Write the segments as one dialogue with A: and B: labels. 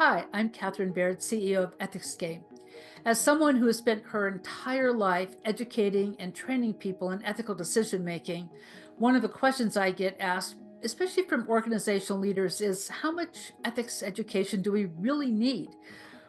A: Hi, I'm Catharyn Baird, CEO of Ethics Game. As someone who has spent her entire life educating and training people in ethical decision making, one of the questions I get asked, especially from organizational leaders, is how much ethics education do we really need?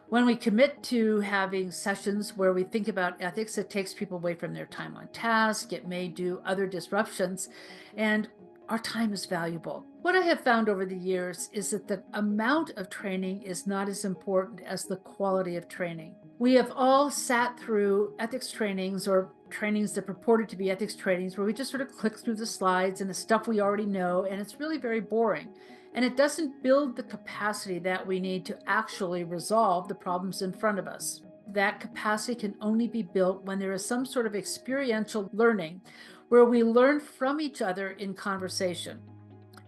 A: When we commit to having sessions where we think about ethics, it takes people away from their time on task. It may do other disruptions, and our time is valuable. What I have found over the years is that the amount of training is not as important as the quality of training. We have all sat through ethics trainings or trainings that purported to be ethics trainings where we just sort of click through the slides and the stuff we already know, and it's really very boring. And it doesn't build the capacity that we need to actually resolve the problems in front of us. That capacity can only be built when there is some sort of experiential learning where we learn from each other in conversation.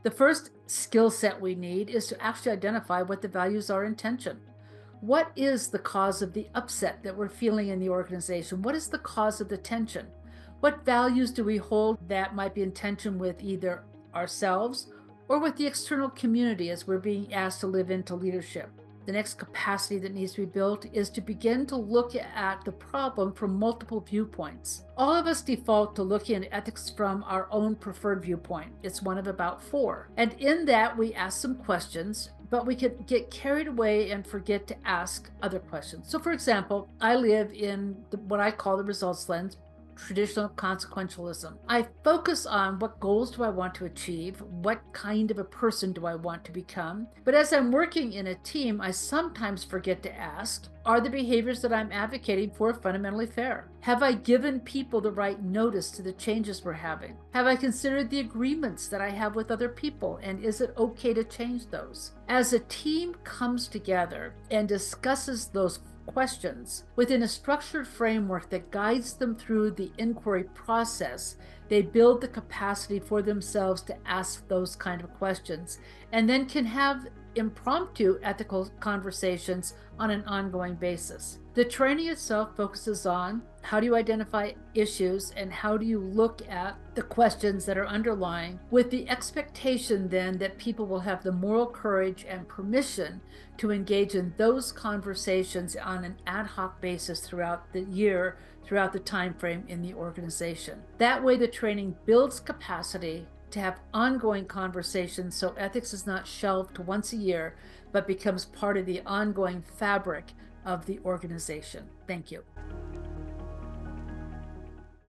A: The first skill set we need is to actually identify what the values are in tension. What is the cause of the upset that we're feeling in the organization? What is the cause of the tension? What values do we hold that might be in tension with either ourselves or with the external community as we're being asked to live into leadership? The next capacity that needs to be built is to begin to look at the problem from multiple viewpoints. All of us default to looking at ethics from our own preferred viewpoint. It's one of about four. And in that, we ask some questions, but we could get carried away and forget to ask other questions. So for example, I live in what I call the results lens, traditional consequentialism. I focus on what goals do I want to achieve, what kind of a person do I want to become. But as I'm working in a team, I sometimes forget to ask, are the behaviors that I'm advocating for fundamentally fair? Have I given people the right notice to the changes we're having? Have I considered the agreements that I have with other people, and is it okay to change those? As a team comes together and discusses those questions within a structured framework that guides them through the inquiry process, they build the capacity for themselves to ask those kind of questions and then can have impromptu ethical conversations on an ongoing basis. The training itself focuses on how do you identify issues and how do you look at the questions that are underlying, with the expectation then that people will have the moral courage and permission to engage in those conversations on an ad hoc basis throughout the year, throughout the time frame in the organization. That way the training builds capacity to have ongoing conversations, so ethics is not shelved once a year, but becomes part of the ongoing fabric of the organization. Thank you.